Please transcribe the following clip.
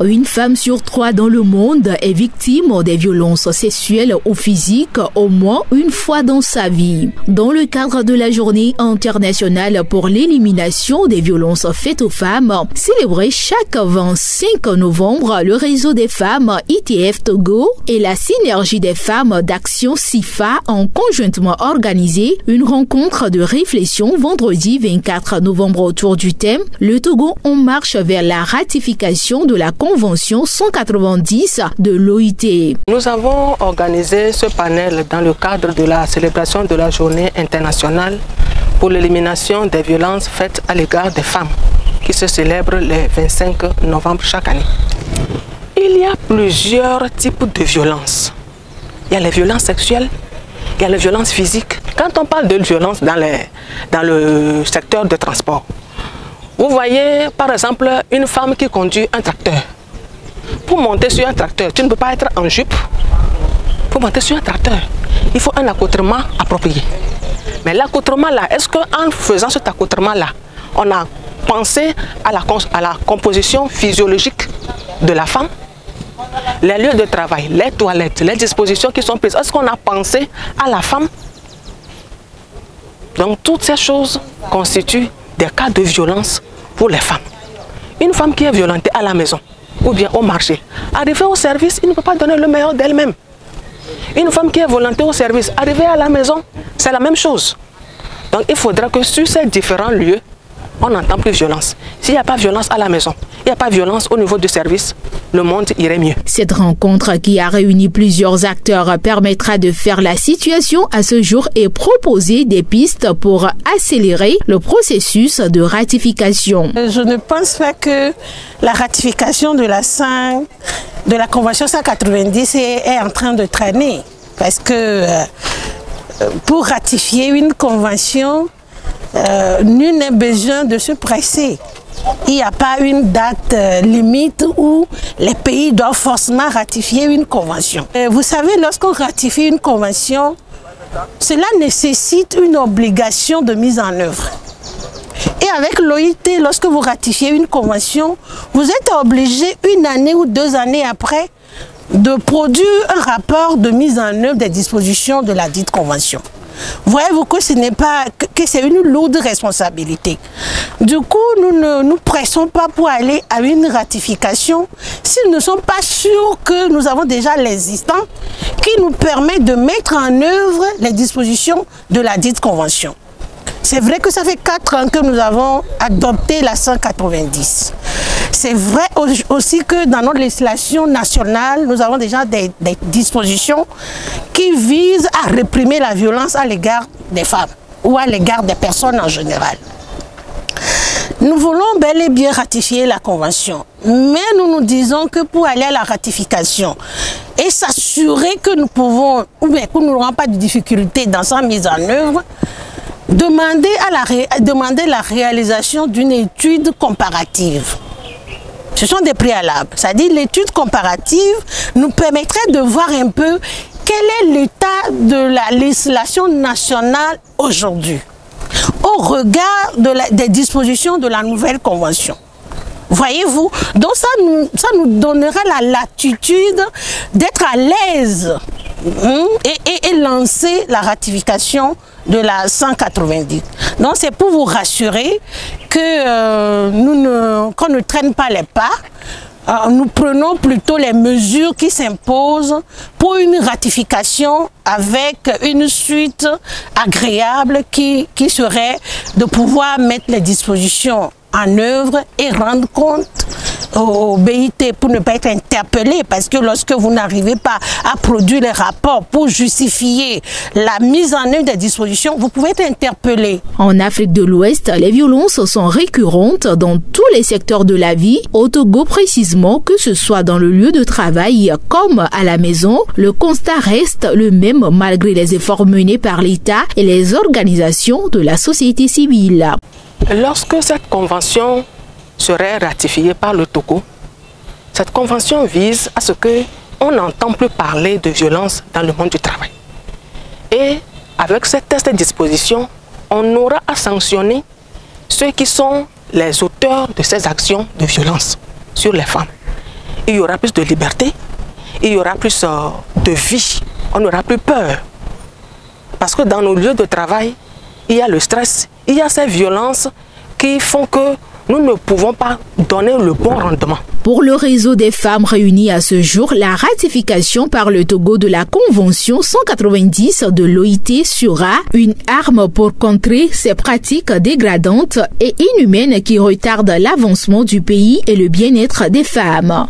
Une femme sur 3 dans le monde est victime des violences sexuelles ou physiques au moins une fois dans sa vie. Dans le cadre de la journée internationale pour l'élimination des violences faites aux femmes, célébrée chaque 25 novembre, le réseau des femmes ITF Togo et la synergie des femmes d'Action SIFA ont conjointement organisé une rencontre de réflexion vendredi 24 novembre autour du thème « Le Togo en marche vers la ratification de la Convention 190 de l'OIT. Nous avons organisé ce panel dans le cadre de la célébration de la journée internationale pour l'élimination des violences faites à l'égard des femmes qui se célèbre le 25 novembre chaque année. Il y a plusieurs types de violences. Il y a les violences sexuelles, il y a les violences physiques. Quand on parle de violence dans le secteur de transport, vous voyez par exemple une femme qui conduit un tracteur. Pour monter sur un tracteur, tu ne peux pas être en jupe. Pour monter sur un tracteur, il faut un accoutrement approprié. Mais l'accoutrement là, est-ce qu'en faisant cet accoutrement là, on a pensé à la composition physiologique de la femme? Les lieux de travail, les toilettes, les dispositions qui sont prises, est-ce qu'on a pensé à la femme? Donc toutes ces choses constituent des cas de violence pour les femmes. Une femme qui est violentée à la maison ou bien au marché, arrivée au service, il ne peut pas donner le meilleur d'elle-même. Une femme qui est violentée au service, arrivée à la maison, c'est la même chose. Donc il faudra que sur ces différents lieux, on n'entend plus violence. S'il n'y a pas violence à la maison, il n'y a pas violence au niveau du service, le monde irait mieux. Cette rencontre qui a réuni plusieurs acteurs permettra de faire la situation à ce jour et proposer des pistes pour accélérer le processus de ratification. Je ne pense pas que la ratification de la Convention 190 est en train de traîner. Parce que pour ratifier une convention, nul n'est besoin de se presser. Il n'y a pas une date limite où les pays doivent forcément ratifier une convention. Vous savez, lorsqu'on ratifie une convention, cela nécessite une obligation de mise en œuvre. Et avec l'OIT, lorsque vous ratifiez une convention, vous êtes obligé 1 année ou 2 années après de produire un rapport de mise en œuvre des dispositions de la dite convention. Voyez-vous que ce n'est pas que c'est une lourde responsabilité. Du coup, nous ne nous pressons pas pour aller à une ratification si nous ne sommes pas sûrs que nous avons déjà l'existant qui nous permet de mettre en œuvre les dispositions de la dite convention. C'est vrai que ça fait 4 ans que nous avons adopté la 190. C'est vrai aussi que dans notre législation nationale, nous avons déjà des dispositions qui visent à réprimer la violence à l'égard des femmes ou à l'égard des personnes en général. Nous voulons bel et bien ratifier la convention, mais nous nous disons que pour aller à la ratification et s'assurer que nous pouvons, ou bien que nous n'aurons pas de difficultés dans sa mise en œuvre, demander la réalisation d'une étude comparative. Ce sont des préalables. C'est-à-dire l'étude comparative nous permettrait de voir un peu quel est l'état de la législation nationale aujourd'hui au regard des dispositions de la nouvelle convention. Voyez-vous, donc ça nous donnera la latitude d'être à l'aise et lancer la ratification de la 190. Donc c'est pour vous rassurer que qu'on ne traîne pas les pas. Nous prenons plutôt les mesures qui s'imposent pour une ratification avec une suite agréable qui serait de pouvoir mettre les dispositions en œuvre et rendre compte au BIT pour ne pas être interpellé, parce que lorsque vous n'arrivez pas à produire les rapports pour justifier la mise en œuvre des dispositions, vous pouvez être interpellé. En Afrique de l'Ouest, les violences sont récurrentes dans tous les secteurs de la vie. Au Togo précisément, que ce soit dans le lieu de travail comme à la maison, le constat reste le même malgré les efforts menés par l'État et les organisations de la société civile. Lorsque cette convention serait ratifiée par le Togo, cette convention vise à ce qu'on n'entend plus parler de violence dans le monde du travail. Et avec cette disposition, on aura à sanctionner ceux qui sont les auteurs de ces actions de violence sur les femmes. il y aura plus de liberté, il y aura plus de vie, on n'aura plus peur. Parce que dans nos lieux de travail, il y a le stress, il y a ces violences qui font que nous ne pouvons pas donner le bon rendement. Pour le réseau des femmes réunies à ce jour, la ratification par le Togo de la Convention 190 de l'OIT sera une arme pour contrer ces pratiques dégradantes et inhumaines qui retardent l'avancement du pays et le bien-être des femmes.